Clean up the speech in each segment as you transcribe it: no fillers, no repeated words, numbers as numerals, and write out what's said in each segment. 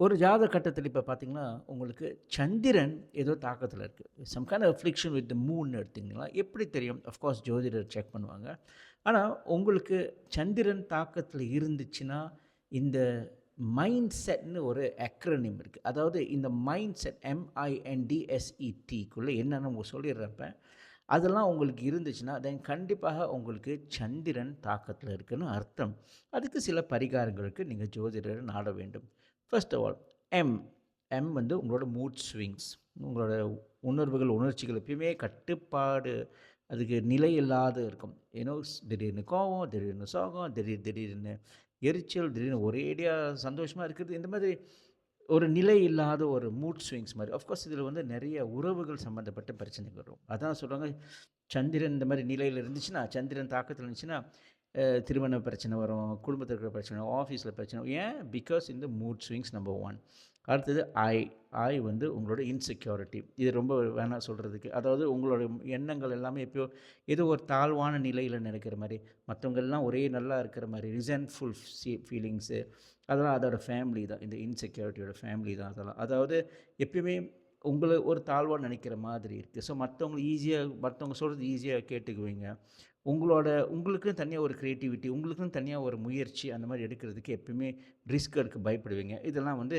ஒரு ஜாதக கட்டத்தில இப்ப பார்த்தீங்கன்னா, உங்களுக்கு சந்திரன் ஏதோ தாக்கத்தில இருக்கு. Some kind of affliction with the moon எடுத்தீங்கன்னா, எப்படி தெரியும்? ஆஃப் கோர்ஸ் ஜோதிடர் செக் பண்ணுவாங்க. ஆனா, உங்களுக்கு சந்திரன் தாக்கத்தில இருந்துச்சுன்னா, இந்த மைண்ட் செட்ன்னு ஒரு அக்ரோனிம் இருக்கு. அதாவது இந்த மைண்ட் செட் MINDSET என்னன்னு உங்களுக்கு சொல்லிடுறேன் இப்ப. அதெல்லாம் உங்களுக்கு இருந்துச்சுன்னா, தென் கண்டிப்பாக உங்களுக்கு சந்திரன் தாக்கத்தில இருக்குன்னு அர்த்தம். அதுக்கு சில பரிகாரங்களுக்கு நீங்க ஜோதிடர நாட வேண்டும். First of all M. M வந்து உங்களோட மூட் ஸ்விங்ஸ். உங்களோட உணர்வுகள், உணர்ச்சிகள் எப்பயுமே கட்டுப்பாடு அதுக்கு நிலை இல்லாத இருக்கும். திடீர்னு கோவம், திடீர்னு சோகம், திடீர்னு எரிச்சல், திடீர்னு ஒரேடியா சந்தோஷமா இருக்கிறது. இந்த மாதிரி ஒரு நிலை இல்லாத ஒரு மூட் ஸ்விங்ஸ் மாரி. ஆஃப் கோர்ஸ் இதில வந்து நெறைய உறவுகள் சம்மந்தப்பட்ட பிரச்சனைகள் வரும். அதான் சொல்றாங்க, சந்திரன் இந்த மாரி நிலையில இருந்துச்சுன்னா, சந்திரன் தாக்கத்தில இருந்துச்சுன்னா, திருமண பிரச்சனை வரும், குடும்பத்தில இருக்கிற பிரச்சனை, ஆஃபீஸில பிரச்சனை. ஏன்? பிகாஸ் இந்த மூட் ஸ்விங்ஸ் நம்பர் 1. அடுத்தது ஐ. ஐ வந்து உங்களோட இன்செக்யூரிட்டி. இது ரொம்ப வேணாம் சொல்றதுக்கு. அதாவது உங்களோட எண்ணங்கள் எல்லாமே எப்பயோ ஏதோ ஒரு தாழ்வான நிலையில நெனைக்கிற மாரி, மத்தவங்க எல்லாம் ஒரே நல்லா இருக்கிற மாரி, ரிசென்ட்ஃபுல் ஃபீலிங்ஸு அதெல்லாம் அதோட ஃபேமிலி தான். இந்த இன்செக்யூரிட்டியோட ஃபேமிலி தான் அதெல்லாம். அதாவது எப்பயுமே உங்கள ஒரு தாழ்வா நெனைக்கிற மாதிரி இருக்கு. ஸோ மத்தவங்க சொல்றது ஈஸியா கேட்டுக்குவீங்க. உங்களுக்குன்னு தனியா ஒரு கிரியேட்டிவிட்டி, உங்களுக்குன்னு தனியா ஒரு முயற்சி அந்த மாரி எடுக்கிறதுக்கு எப்பயுமே ரிஸ்க் எடுக்க பயப்படுவீங்க. இதெல்லாம் வந்து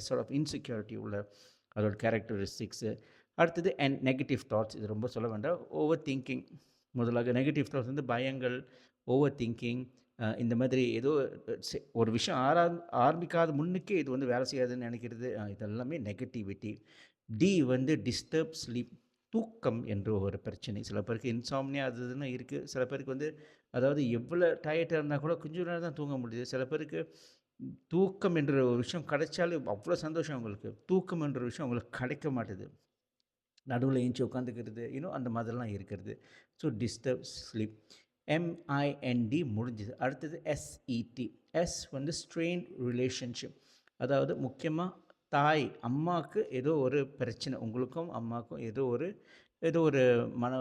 சார்ட் ஆஃப் இன்செக்யூரிட்டி உள்ள அதோட கேரக்டரிஸ்டிக்ஸு. அடுத்தது நெகட்டிவ் தாட்ஸ். இது ரொம்ப சொல்ல வேண்டாம். Over thinking. முதலாக நெகட்டிவ் தாட்ஸ் வந்து பயங்கள், ஓவர் திங்கிங், இந்த மாதிரி ஏதோ ஒரு விஷயம் ஆரம்பிக்காத முன்னுக்கே இது வந்து வேலை செய்யாதுன்னு நெனைக்கிறது, இதெல்லாமே நெகட்டிவிட்டி. டி வந்து டிஸ்டர்ப் ஸ்லீப். தூக்கம் என்ற ஒரு பிரச்சனை. சில பேருக்கு இன்சாம்னியா அது இதுன்னு இருக்கு. சில பேருக்கு வந்து அதாவது எவ்வளோ டயர்டா இருந்தா கூட கொஞ்சம் நேரம் தான் தூங்க முடியுது. சில பேருக்கு தூக்கம் என்ற ஒரு விஷயம் கிடைச்சாலே அவ்வளோ சந்தோஷம் அவங்களுக்கு. தூக்கம் என்ற விஷயம் அவங்களுக்கு கிடைக்க மாட்டுது. நடுவுல எந்திச்சு உட்காந்துக்கிறது, அந்த மாதிரிலாம் இருக்கிறது. So disturb sleep. MIND முடிஞ்சுது. அடுத்தது SET. எஸ் வந்து ஸ்ட்ரெயின்ட் ரிலேஷன்ஷிப். அதாவது முக்கியமா தாய், அம்மாக்கு ஏதோ ஒரு பிரச்சனை. உங்களுக்கும் அம்மாக்கும் ஏதோ ஒரு மன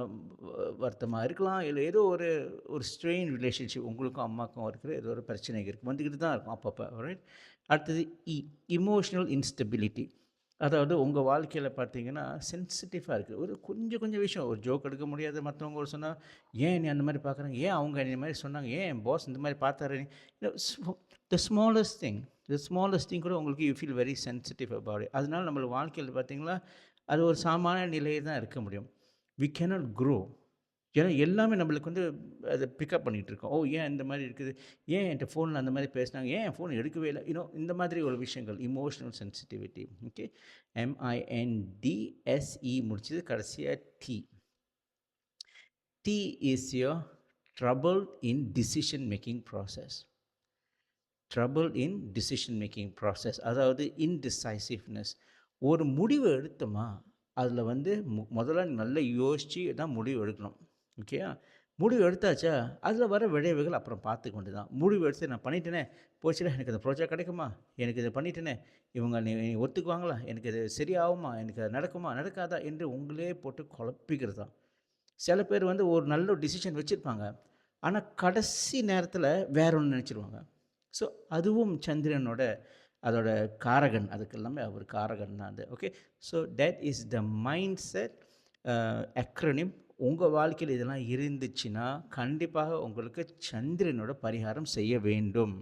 வருத்தமா இருக்கலாம். இல்ல ஏதோ ஒரு ஒரு ஸ்ட்ரெயின் ரிலேஷன்ஷிப் உங்களுக்கும் அம்மாக்கும் இருக்கிற ஏதோ ஒரு பிரச்சனை இருக்கு. வந்துக்கிட்டு தான் இருக்கும் அப்பப்ப. ரைட். அடுத்தது எமோஷனல் இன்ஸ்டெபிலிட்டி. அதாவது உங்க வாழ்க்கையில பார்த்தீங்கன்னா, சென்சிட்டிவா இருக்கு. ஒரு கொஞ்சம் கொஞ்சம் விஷயம், ஒரு ஜோக் எடுக்க முடியாது. மத்தவங்க ஒரு சொன்னா, "ஏன் நீ அந்த மாரி பார்க்குறாங்க? ஏன் அவங்க இந்த மாரி சொன்னாங்க? ஏன் என் பாஸ் இந்த மாரி பார்த்தாரு?" The smallest thing the smallest thing கூட உங்களுக்கு you feel very sensitive about it. அதனால நம்ம வாழ்க்கையில பார்த்தீங்கன்னா, அது ஒரு சாமானிய நிலையில தான் இருக்க முடியும். We cannot grow. ஏன்னா எல்லாமே நம்மளுக்கு வந்து அத பிக்கப் பண்ணிட்டு இருக்கோம். ஓ! ஏன் இந்த மாரி இருக்குது? ஏன் என்ட்ட ஃபோன்ல அந்த மாரி பேசினாங்க? ஏன் என் ஃபோன் எடுக்கவே இல்ல? இந்த மாதிரி ஒரு விஷயங்கள். Emotional sensitivity. ஓகே. MINDSE முடிச்சது. கடைசியா T. T is your trouble in decision making process. Trouble in decision making process. அதாவது இன்டிசைசிவ்னஸ். ஒரு முடிவு எடுத்தோமா, அதில வந்து முதல்ல நல்லா யோசிச்சு தான் முடிவு எடுக்கணும். ஓகேயா? முடிவு எடுத்தாச்சா, அதில வர விளைவுகள் அப்புறம் பார்த்துக்க வேண்டியது தான். முடிவு எடுத்து நான் பண்ணிட்டேனே, போச்சுடா எனக்கு அந்த ப்ராஜெக்ட் கிடைக்குமா? எனக்கு இத பண்ணிட்டேனே, இவங்க ஒத்துக்குவாங்களா? எனக்கு இது சரியாகுமா? எனக்கு அது நடக்குமா? நடக்காதா? என்று உங்களே போட்டு குழப்பிக்கிறது தான். சில பேர் வந்து ஒரு நல்ல டிசிஷன் வச்சிருப்பாங்க. ஆனா, கடைசி நேரத்தில வேற ஒண்ணு நெனச்சிருவாங்க. ஸோ, அதுவும் சந்திரனோட அதோட காரகன். அதுக்கு எல்லாமே அவர் காரகன் தான் அது. Okay. So, that is the mind set acronym. உங்க வாழ்க்கையில இதெல்லாம் இருந்துச்சுன்னா, கண்டிப்பாக உங்களுக்கு சந்திரனோட பரிகாரம் செய்ய வேண்டும்.